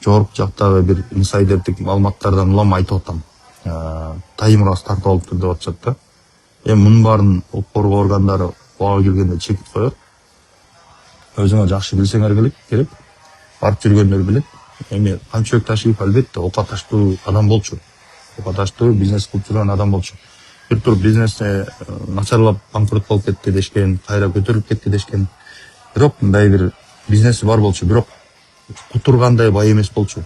жогорку жактагы бир инсайдердик маалыматтардан улам айтып атам. Тайым раз тартып алыптыр деп атышат да. Мунун баарын укук коргоо органдары убага келгенде чекип коет. Өзүңө жакшы билсеңер керек. Барып жүргөндөр билет. Камчыбек Ташиев албетте окка таштуу адам болчу. Окка таштуу бизнес кылып жүргөн адам болчу. Бир тур бизнесте начарлап банкрот болуп кетти дешкен, кайра көтөрүлүп кетти дешкен. Бирок мындай бир бизнеси бар болчу, бирок кутургандай бай эмес болчу.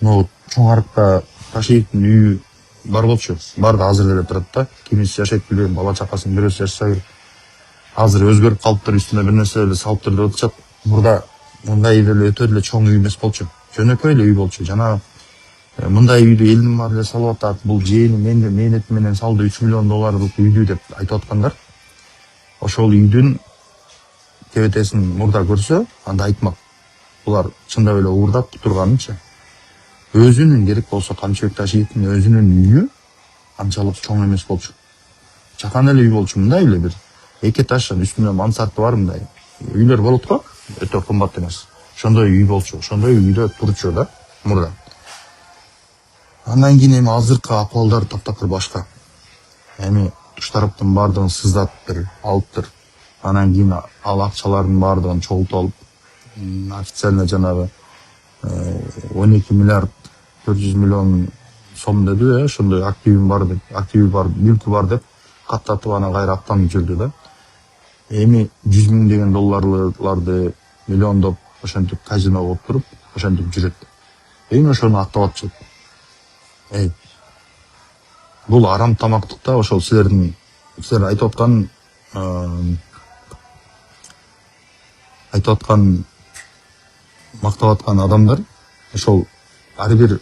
Чоң арыкта Ташиевдин үйү бар болчу. Бар да азыр деле турат да. Кимиси жашайт билбейм, бала чакасын бирөөсү жашаса. Азыр өзгөрүп калыптыр, үстүнө бир нерсе эле салыптыр деп атышат. Мурда мындай деле өтө деле чоң үй эмес болчу. Жөнөкөй эле үй болчу. Жана мындай үйдү элдин баары эле салып атат. Бул жээни мээнети менен салды $3 миллион үйдү деп айтып аткандар. Ошол үйдүн кебетесин мурда көрсө, анда айтмак. Булар чындап эле уурдап турганынчы. Өзүнүн керек болсо Камчыбек Ташиевдин өзүнүн үйү анчалык чоң эмес болчу. Чакан эле үй болчу, мындай эле бир 2 этаждан үстүнө мансарты бар мындай. Үйлөр болот го, өтө кымбат эмес. Ошондой үй болчу, ошондой үйдө турчу да мурда. Андан кийин азыркы акыбалдар таптакыр башка. Туш тараптын баардыгын сыздатыптыр, алыптыр. Анан кийин ал акчалардын баардыгын чогултуп алып, официально жанагы 12 миллиард 400 миллион сом деди, ошондой активи бар, мүлкү бар деп каттатып анан кайра актанып жүрдү да. 100 миң деген долларларды миллиондоп ошентип казино болуп туруп, ошентип жүрөт. Ошону актап атышат. Бул арам тамактыкта ошол силер айтып аткан мактап аткан адамдар ошол ар бир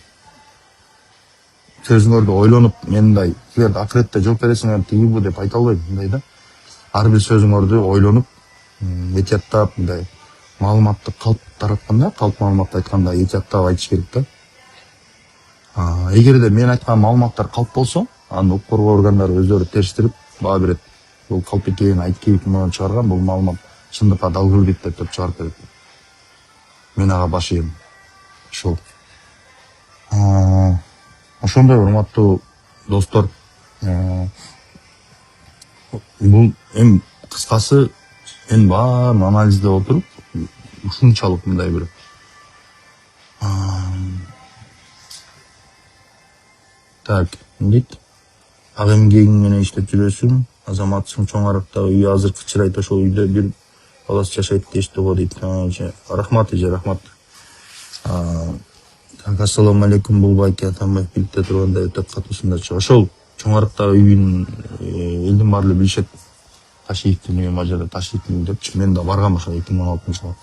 сөзүңөрдү ойлонуп, мен мындай силер акыретте жооп бересиңер тигибу деп айта албайм мындай да. Ар бир сөзүңөрдү ойлонуп, этияттап мындай маалыматты калп таратканда, калп маалыматты айтканда этияттап айтыш керек да. Эгерде мен айткан маалыматтар калп болсо, аны укук коргоо органдары өздөрү териштирип баа берет. Бул калп экенин айтып чыгарган, бул маалымат чындыкка дал келбейт деп чыгарып берет. Мен ага баш ийем. Ошол. Ошондой урматтуу достор, бул кыскасы мен баарын анализдеп отуруп, ушунчалык мындай бир так, дейт. Ак эмгегиң менен иштеп жүрөсүң, азаматсың, чоң арыктагы үй азыркы чырайт, ошол үйдө бир баласы жашайт дешти го дейт. Рахмат, рахмат. Ассаламу алейкум, Булбайке Атамбаев билипте тургандай өтө катуусундачы. Ошол чоң арыктагы үйүн элдин баары эле билишет. Ташиевдин үйү, мажара Ташиевдин үйү депчи. Мен да баргам ошо 2016-жылы.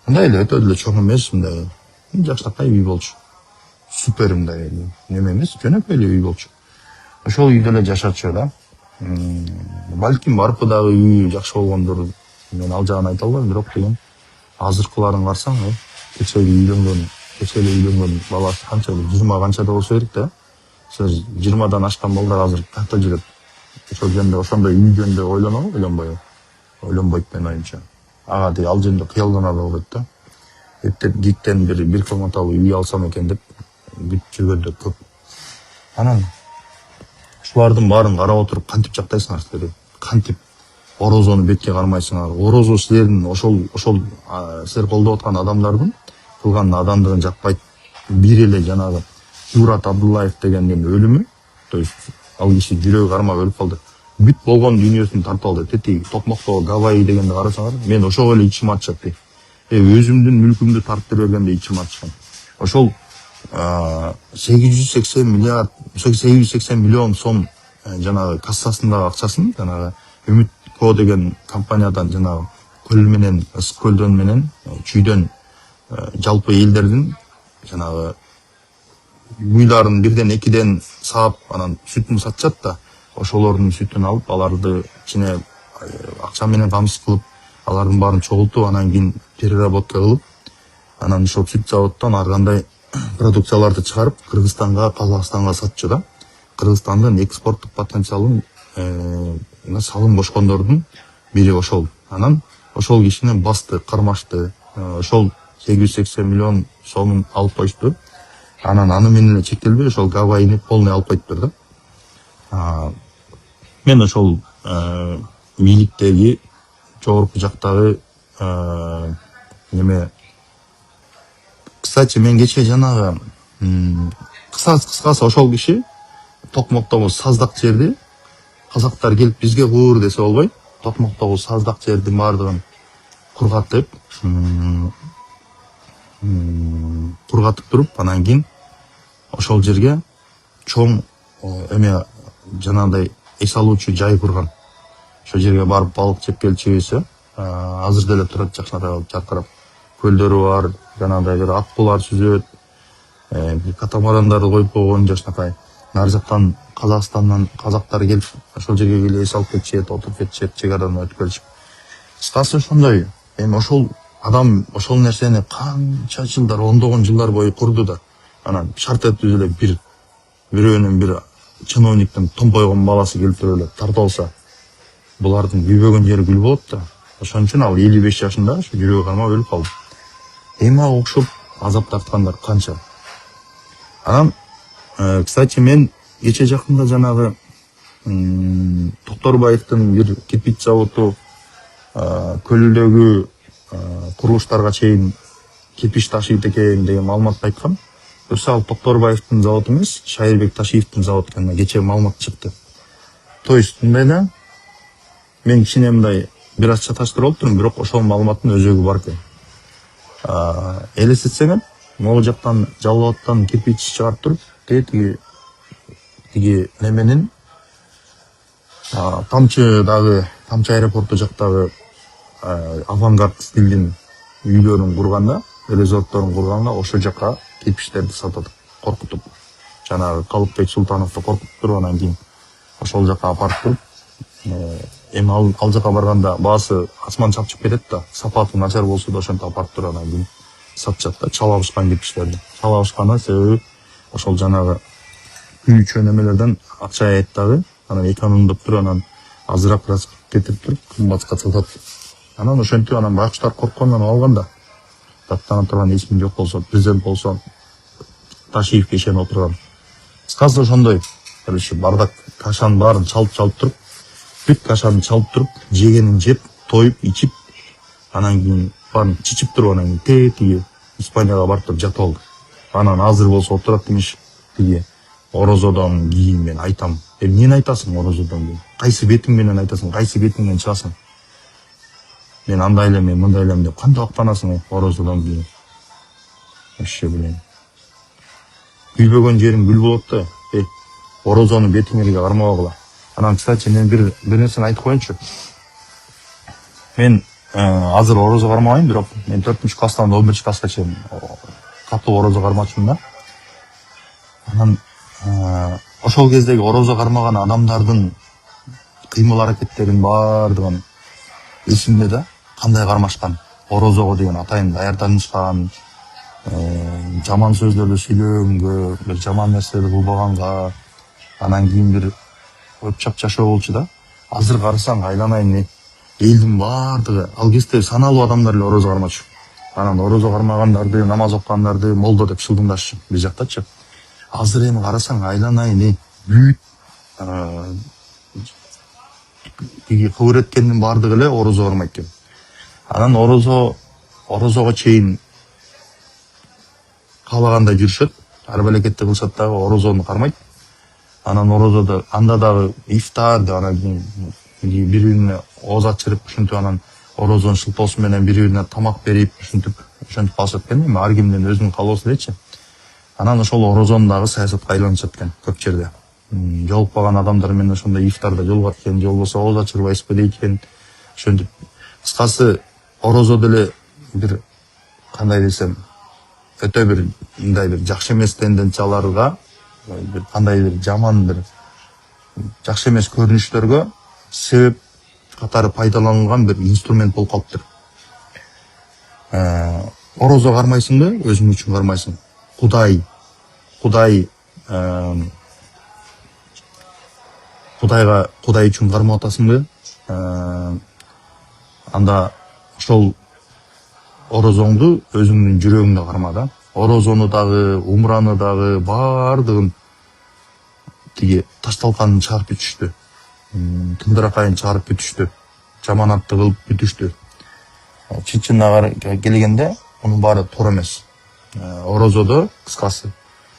Мындай эле өтө деле чоң эмес, мындай жакшыркай үй болчу. Супер мындай неме эмес, жөнөкөй эле үй болчу. Ошол үйдө эле жашачу да. Балким Барпыдагы үй жакшы болгондур. Мен ал жагын айта албайм, бирок деген азыркыларын карасаң, кечээ үйлөнгөн баласы канча, 20 канчада болсо керек да. 20дан ашкан балдар азыр кайда жүрөт? Ошол жөнүндө, ошондой үй жөнүндө ойлонобу, ойлонбойбу? Ойлонбойт менин оюмча. Ага деги ал жөнүндө кыялдана да болот да. Эптеп гиктен бир комнаталуу үй алсам экен деп бүтүп жүргөндөр көп. Анан ушулардын баарын карап отуруп кантип жактайсыңар силер? Кантип орозону бетке кармайсыңар? Орозо силердин ошол силер колдоп аткан адамдардын кылган надандыгын жакпайт. Бир эле жанагы Юрат Абдуллаев дегендин өлүмү, то есть ал киши жүрөгү кармап өлүп калды. Бүт болгон дүйнөсүн тартып алды. Тети Токмоктогу Гавайи дегенди карасаңар, мен ошого эле ичим ачат. Өзүмдүн мүлкүмдү тартып бергенде ичим ачкан. Ошол 880 миллион сом жанагы кассасындагы акчасын жанагы Үмүт Ко деген компаниядан жанагы көл менен, ысык көлдөн менен, чүйдөн жалпы элдердин жанагы уйларын бирден экиден саап анан сүтүн сатчат да, ошолордун сүтүн алып, аларды ичине акча менен камсыз кылып, алардын баарын чогултуп, анан кийин переработка кылып, анан ошол сүт заводдон ар кандай продукцияларды чыгарып, Кыргызстанга, Казакстанга сатчу да. Кыргызстандын экспорттук потенциалын салым кошкондордун бири ошол. Анан ошол кишини басты, кармашты. Ошол 880 миллион сомун алып коюшту. Анан аны менен чектелбей ошол Гавайини полный алып коюптур да. Мен ошол бийликтеги жогорку жактагы неме. Кстати, мен кече жанагы кыскасы ошол киши Токмоктогу саздак жерди казактар келип бизге куур десе болбойт. Токмоктогу саздак жердин баардыгын кургатып туруп, анан кийин ошол жерге чоң эме жанагындай эс алуучу жай курган. Ошол жерге барып балык жеп келчүбүз. Азыр деле турат жакшыраак жаркырап. Көлдөрү бар, жанагындай бир аттуулар сүзөт, катамарандарды коюп койгон жакшынакай. Нары жактан Казакстандан казактар келип ошол жерге келип эс алып кетишет, отуруп кетишет, чек арадан өтүп келишип. Кыскасы ошондой. Эми ошол адам ошол нерсени канча жылдар, ондогон жылдар бою курду да. Анан шарт этип эле бирөөнүн бир чиновниктин томпойгон баласы келип эле тартып алса, булардын күйбөгөн жери гүл болот да. Ошон үчүн ал 55 жашында ушу жүрөгү кармап өлүп калды. Эми окшоп азап тарткандар канча. Анан кстати, мен кече жакында жанагы Токторбаевдин бир кирпич заводу көлдөгү курулуштарга чейин кирпич ташыйт экен деген маалыматты айткам. Өсө ал Токторбаевдин заводу эмес, Шайырбек Ташиевдин заводу экени кече маалымат чыкты. То есть мындай да, мен кичине мындай бир аз чаташтырып алыптырмын, бирок ошол маалыматтын өзөгү бар экен. Элестетсеңер, могу жактан Жалал Абадтан кирпич чыгарып туруп, тиги неменин Тамчы аэропорту жактагы авангард стилдин үйлөрүн курганда, резортторун курганда ошол жака кирпичтерди сатат, коркутуп. Жанагы Калыкбек Султановду коркутуп туруп, анан кийин ошол жака апарып туруп, эми ал жака барганда баасы асман чапчып кетет да, сапаты начар болсо да ошентип апарып туруп, анан кийин сатышат да, чала бышкан кирпичтерди. Чала бышканын себеби ошол жанагы күйүүчү немелерден акча айт дагы, анан экономдоп туруп, анан азыраак расход кетирип туруп, кымбатка сатат. Анан ошентип анан байкуштар корккондон алганда, даттана турган эсмин жок болсо, президент болсо, Ташиевке ишенип отурган. Кыскасы ошондой. Короче, бардак кашанын баарын чалып туруп, бүт кашаны чалып туруп, жегенин жеп, тоюп, ичип, анан кийин баарын чичип туруп, анан кийин тиги Испанияга барып туруп жатып алды. Анан азыр болсо отурат демиш, тиги орозодон кийин мен айтам. Эмнени айтасың орозодон кийин? Кайсы бетиң менен айтасың, кайсы бетиңден чыгасың? Мен андай элем, мен мындай элем деп кантип актанасың орозодон кийин? Вообще билем. Күйбөгөн жериң гүл болот да. Орозону бетиңерге кармабагыла. Анан, кстати, мен бир нерсени айтып коеюнчу. Мен азыр орозо кармабайм, бирок мен 4-класстан 11-класска чейин катуу орозо кармачумун да. Анан ошол кездеги орозо кармаган адамдардын кыймыл аракеттерин баардыгын эсимде да, кандай кармашкан. Орозого деген атайын даярданышкан, жаман сөздөрдү сүйлөгөнгө, бир жаман нерселерди кылбаганга, анан кийин бир өпчап жашоо болчу да. Азыр карасаң айланайын элдин баардыгы, ал кезде саналуу адамдар эле орозо кармачу. Анан орозо кармагандарды, намаз окугандарды молдо деп шылдыңдашчу биз жактачы. Азыр эми карасаң айланайын бүт тиги кыбыр эткендин баардыгы эле орозо кармайт экен. Анан орозого чейин каалагандай жүрүшөт, ар балекетти кылышат дагы орозону кармайт. Анан орозодо анда дагы ифтар деп, анан кийин бири-бирине ооз ачырып, ушинтип анан орозонун шылтоосу менен бири-бирине тамак берип, ушинтип калышат экен. Эми ар кимдин өзүнүн каалоосу элечи. Анан ошол орозону дагы саясатка айланышат экен көп жерде. Жолукпаган адамдар менен ошондой ифтарда жолугат экен, же болбосо ооз ачырып айсып дейт экен. Ошентип. Кыскасы орозо деле бир кандай десем, өтө бир мындай бир жакшы эмес тенденцияларга, бир кандай бир жаман бир жакшы эмес көрүнүштөргө себеп катары пайдаланылган бир инструмент болуп калыптыр. Орозо кармайсыңбы, өзүң үчүн кармайсың. Кудай үчүн кармап атасыңбы? Анда ошол орозоңду өзүңдүн жүрөгүңдө карма да. Орозону дагы, умраны дагы баардыгын тиги ташталканын чыгарып бүтүштү. Тындыракайын чыгарып бүтүштү. Жаманатты кылып бүтүштү. Чын келгенде мунун баары туура эмес. Орозодо кыскасы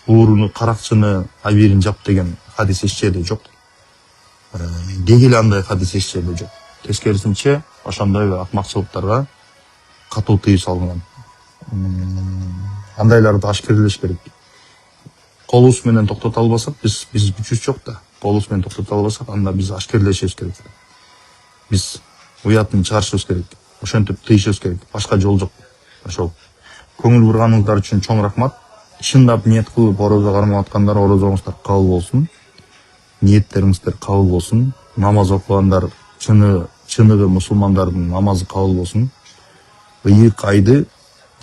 ууруну, каракчыны абийирин жап деген хадис эч жерде жок. Дегеле андай хадис эч жерде жок. Тескерисинче ошондой акмакчылыктарга катуу тыюу салынган. Андайларды ашкерлеш керек. Колубуз менен токтото албасак, биз күчүбүз жок да. Колубуз менен токтото албасак, анда биз ашкерлешибиз керек. Биз уятын чыгарышыбыз керек. Ошентип тыйышыбыз керек. Башка жол жок. Ошол. Көңүл бурганыңыздар үчүн чоң рахмат. Чындап ниет кылып орозо кармап аткандар, орозоңуздар кабыл болсун. Ниеттериңиздер кабыл болсун. Намаз окугандар, чыныгы мусулмандардын намазы кабыл болсун. Ыйык айды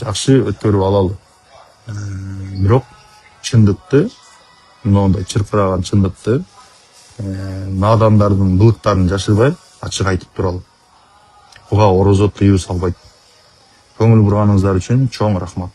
жакшы өткөрүп алалы. Бирок чындыкты, мындай чыркыраган чындыкты, надандардын былыктарын жашырбай ачык айтып туралы. Буга орозо тыюу салбайт. Көңүл бурганыңыздар үчүн чоң рахмат.